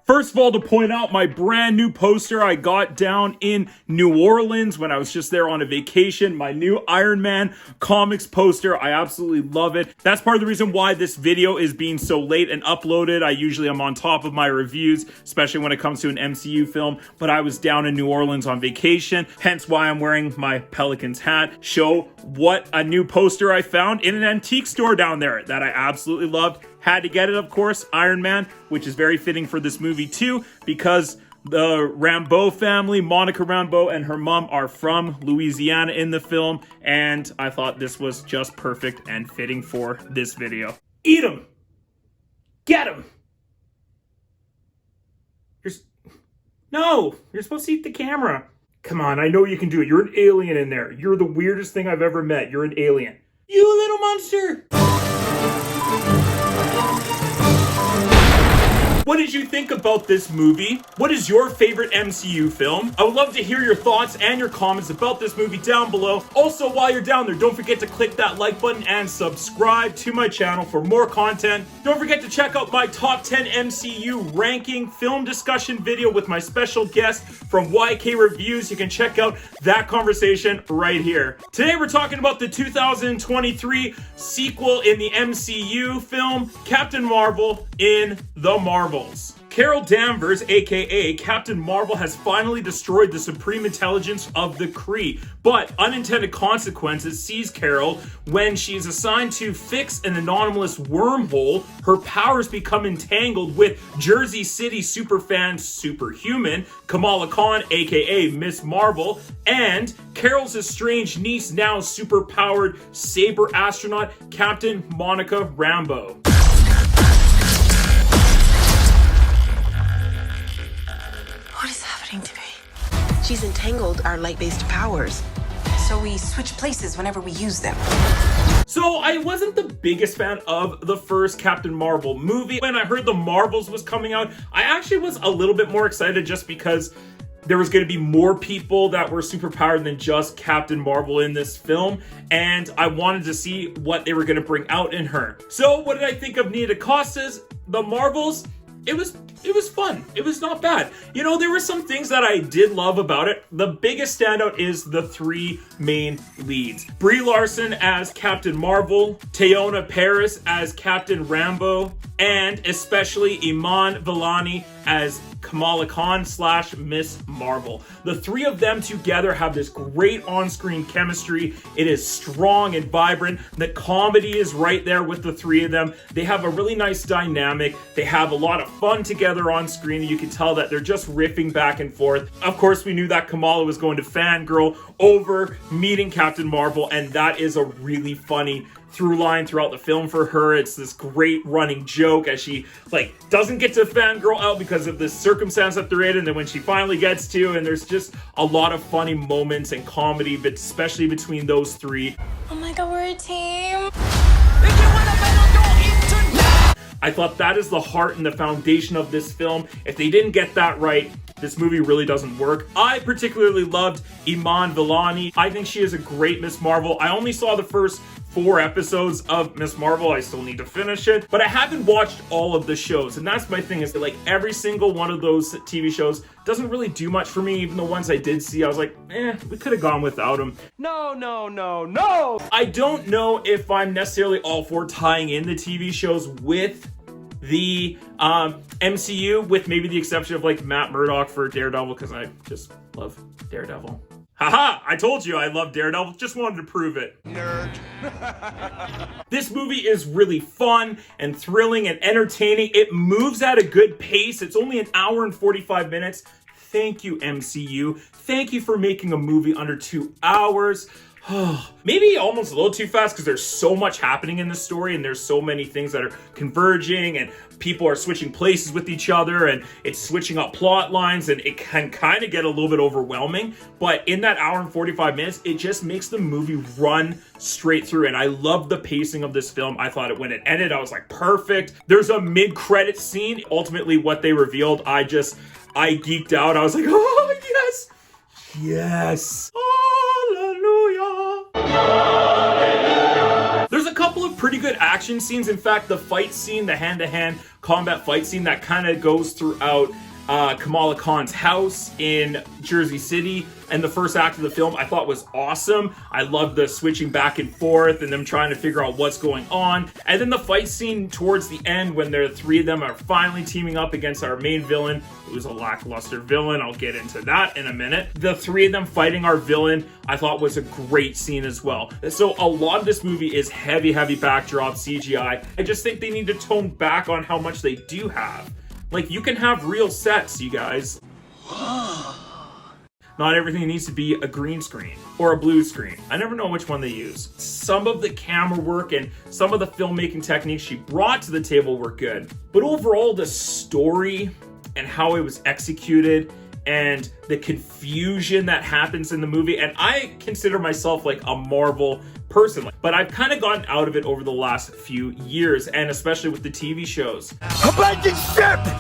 First of all, to point out my brand new poster I got down in New Orleans when I was just there on a vacation. My new Iron Man comics poster. I absolutely love it. That's part of the reason why this video is being so late and uploaded. I usually am on top of my reviews, especially when it comes to an MCU film. But I was down in New Orleans on vacation, hence why I'm wearing my Pelicans hat. Show what a new poster I found in an antique store down there that I absolutely loved. Had to get it, of course, Iron Man, which is very fitting for this movie too, because the Rambeau family, Monica Rambeau and her mom, are from Louisiana in the film, and I thought this was just perfect and fitting for this video. Eat him! Get him! No! You're supposed to eat the camera. Come on, I know you can do it. You're an alien in there. You're the weirdest thing I've ever met. You're an alien. You little monster! What did you think about this movie? What is your favorite MCU film? I would love to hear your thoughts and your comments about this movie down below. Also, while you're down there, don't forget to click that like button and subscribe to my channel for more content. Don't forget to check out my top 10 MCU ranking film discussion video with my special guest from YK Reviews. You can check out that conversation right here. Today, we're talking about the 2023 sequel in the MCU film, Captain Marvel in the Marvels. Carol Danvers, aka Captain Marvel, has finally destroyed the supreme intelligence of the Kree, but unintended consequences seize Carol when she's assigned to fix an anomalous wormhole. Her powers become entangled with Jersey City superfan Superhuman, Kamala Khan aka Ms. Marvel, and Carol's estranged niece, now superpowered S.A.B.E.R astronaut Captain Monica Rambeau. What is happening to me? She's entangled our light-based powers. So we switch places whenever we use them. So I wasn't the biggest fan of the first Captain Marvel movie. When I heard the Marvels was coming out, I actually was a little bit more excited just because there was going to be more people that were superpowered than just Captain Marvel in this film, and I wanted to see what they were going to bring out in her. So what did I think of Nia DaCosta's The Marvels? It was fun. It was not bad. You know, there were some things that I did love about it. The biggest standout is the three main leads. Brie Larson as Captain Marvel, Teyonah Parris as Captain Rambeau, and especially Iman Vellani as Kamala Khan / Ms. Marvel. The three of them together have this great on-screen chemistry. It is strong and vibrant. The comedy is right there with the three of them. They have a really nice dynamic. They have a lot of fun together on screen. You can tell that they're just riffing back and forth. Of course, we knew that Kamala was going to fangirl over meeting Captain Marvel, and that is a really funny through line throughout the film for her. It's this great running joke as she doesn't get to fangirl out because of this circumstance that they're in, and then when she finally gets to, and there's just a lot of funny moments and comedy, but especially between those three. Oh my god, we're a team. I thought that is the heart and the foundation of this film. If they didn't get that right, this movie really doesn't work. I particularly loved Iman Vellani. I think she is a great Ms. Marvel. I only saw the first 4 episodes of Ms. Marvel. I still need to finish it, but I haven't watched all of the shows, and that's my thing, is that every single one of those TV shows doesn't really do much for me. Even the ones I did see, I was like, we could have gone without them. No. I don't know if I'm necessarily all for tying in the TV shows with the MCU, with maybe the exception of Matt Murdock for Daredevil, because I just love Daredevil. Haha, I told you I love Daredevil, just wanted to prove it. Nerd. This movie is really fun and thrilling and entertaining. It moves at a good pace. It's only an hour and 45 minutes. Thank you, MCU. Thank you for making a movie under 2 hours. Maybe almost a little too fast because there's so much happening in this story, and there's so many things that are converging, and people are switching places with each other, and it's switching up plot lines, and it can kind of get a little bit overwhelming. But in that hour and 45 minutes, it just makes the movie run straight through, and I love the pacing of this film. I thought when it ended, I was like, perfect. There's a mid-credit scene. Ultimately, what they revealed, I geeked out. I was like, oh, yes! Yes! Hallelujah! There's a couple couple of pretty good action scenes. In fact, the fight scene, the hand-to-hand combat fight scene that kind of goes throughout Kamala Khan's house in Jersey City and the first act of the film, I thought was awesome. I loved the switching back and forth and them trying to figure out what's going on. And then the fight scene towards the end when the three of them are finally teaming up against our main villain, who's a lackluster villain. I'll get into that in a minute. The three of them fighting our villain, I thought was a great scene as well. So a lot of this movie is heavy backdrop CGI. I just think they need to tone back on how much they do have. Like, you can have real sets, you guys. Not everything needs to be a green screen or a blue screen. I never know which one they use. Some of the camera work and some of the filmmaking techniques she brought to the table were good. But overall, the story and how it was executed and the confusion that happens in the movie, and I consider myself like a Marvel person, but I've kind of gotten out of it over the last few years, and especially with the TV shows.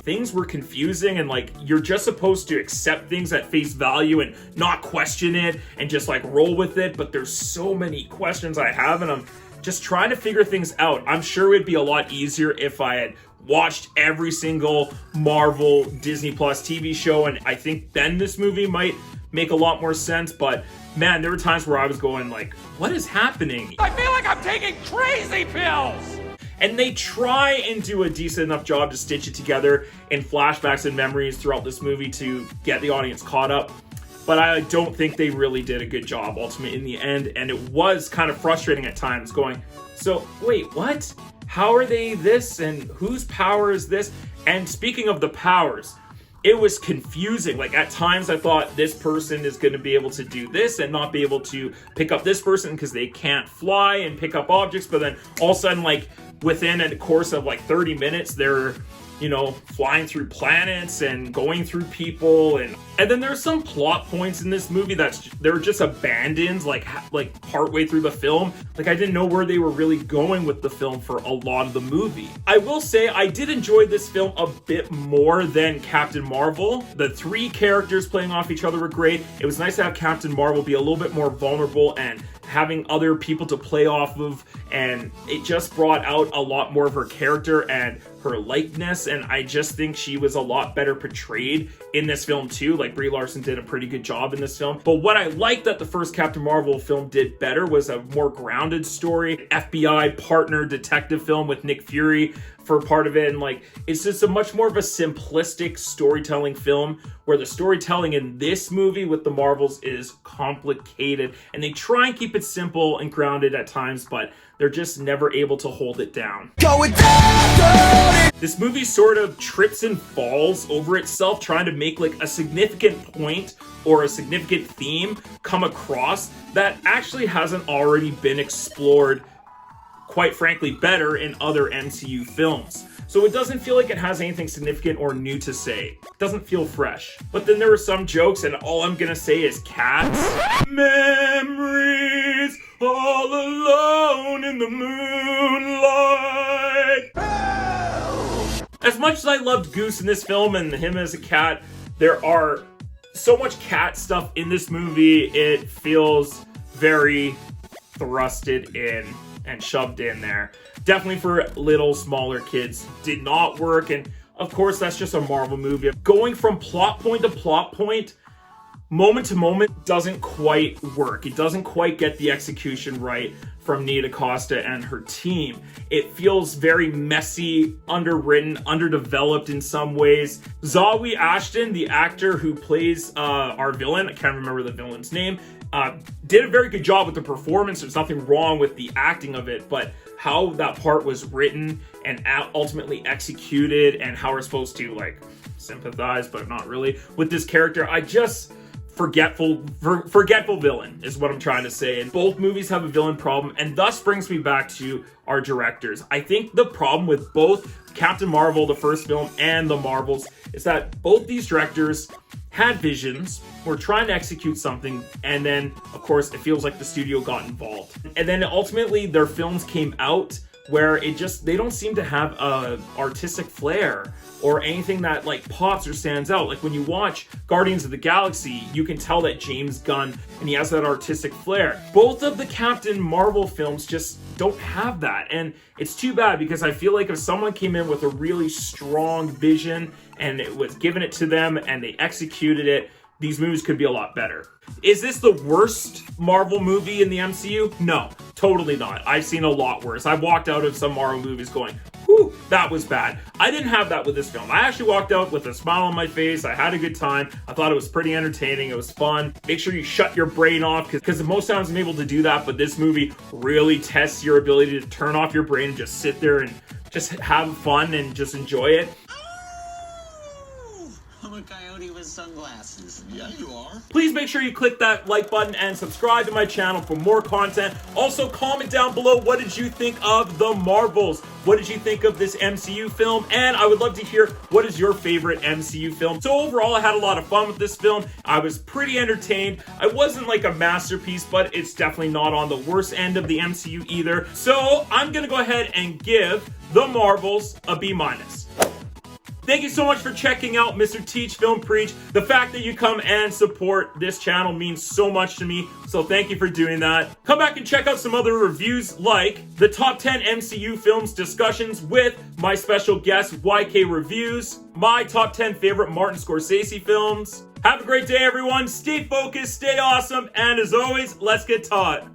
Things were confusing, and like, you're just supposed to accept things at face value and not question it and just like roll with it, but there's so many questions I have, and I'm just trying to figure things out. I'm sure it'd be a lot easier if I had watched every single Marvel Disney Plus TV show, and I think then this movie might make a lot more sense. But man, there were times where I was going like, what is happening? I feel like I'm taking crazy pills! And they try and do a decent enough job to stitch it together in flashbacks and memories throughout this movie to get the audience caught up. But I don't think they really did a good job ultimately in the end, and it was kind of frustrating at times going, so wait, what? How are they this, and whose power is this? And speaking of the powers, it was confusing. Like, at times I thought this person is going to be able to do this and not be able to pick up this person because they can't fly and pick up objects, but then all of a sudden, like, within a course of like 30 minutes, they're, you know, flying through planets and going through people, and then there's some plot points in this movie they're just abandoned like partway through the film. Like, I didn't know where they were really going with the film for a lot of the movie. I will say I did enjoy this film a bit more than Captain Marvel. The three characters playing off each other were great. It was nice to have Captain Marvel be a little bit more vulnerable and having other people to play off of, and it just brought out a lot more of her character and her likeness, and I just think she was a lot better portrayed in this film too. Like, Brie Larson did a pretty good job in this film. But what I liked that the first Captain Marvel film did better was a more grounded story, FBI partner detective film with Nick Fury for part of it, and like, it's just a much more of a simplistic storytelling film, where the storytelling in this movie with the Marvels is complicated, and they try and keep it simple and grounded at times, but they're just never able to hold it down. This movie sort of trips and falls over itself trying to make like a significant point or a significant theme come across that actually hasn't already been explored, quite frankly, better in other MCU films. So it doesn't feel like it has anything significant or new to say. It doesn't feel fresh. But then there were some jokes, and all I'm gonna say is cats. Memories all alone in the moonlight. As much as I loved Goose in this film and him as a cat, there are so much cat stuff in this movie. It feels very thrusted in and shoved in there. Definitely for little, smaller kids. Did not work, and of course that's just a Marvel movie. Going from plot point to plot point, moment to moment, doesn't quite work. It doesn't quite get the execution right from Nia DaCosta and her team. It feels very messy, underwritten, underdeveloped in some ways. Zawe Ashton, the actor who plays our villain, I can't remember the villain's name, did a very good job with the performance. There's nothing wrong with the acting of it, but how that part was written and ultimately executed, and how we're supposed to like sympathize, but not really, with this character, I just forgetful villain is what I'm trying to say. And both movies have a villain problem, and thus brings me back to our directors. I think the problem with both Captain Marvel, the first film, and the Marvels is that both these directors had visions, were trying to execute something, and then of course it feels like the studio got involved, and then ultimately their films came out where they don't seem to have a artistic flair or anything that like pops or stands out. Like when you watch Guardians of the Galaxy, you can tell that James Gunn, and he has that artistic flair. Both of the Captain Marvel films just don't have that, and it's too bad, because I feel like if someone came in with a really strong vision and it was given it to them and they executed it, these movies could be a lot better. Is this the worst Marvel movie in the MCU? No, totally not. I've seen a lot worse. I've walked out of some Marvel movies going, whew, that was bad. I didn't have that with this film. I actually walked out with a smile on my face. I had a good time. I thought it was pretty entertaining. It was fun. Make sure you shut your brain off, because most times I'm able to do that, but this movie really tests your ability to turn off your brain and just sit there and just have fun and just enjoy it. I'm a coyote with sunglasses. Yeah, you are. Please make sure you click that like button and subscribe to my channel for more content. Also, comment down below, what did you think of The Marvels? What did you think of this MCU film? And I would love to hear, what is your favorite MCU film? So overall, I had a lot of fun with this film. I was pretty entertained. I wasn't like a masterpiece, but it's definitely not on the worst end of the MCU either. So I'm gonna go ahead and give The Marvels a B-. Thank you so much for checking out Mr. Teach Film Preach. The fact that you come and support this channel means so much to me, so thank you for doing that. Come back and check out some other reviews, like the top 10 MCU films discussions with my special guest YK Reviews, my top 10 favorite Martin Scorsese films. Have a great day, everyone. Stay focused, stay awesome, and as always, let's get taught.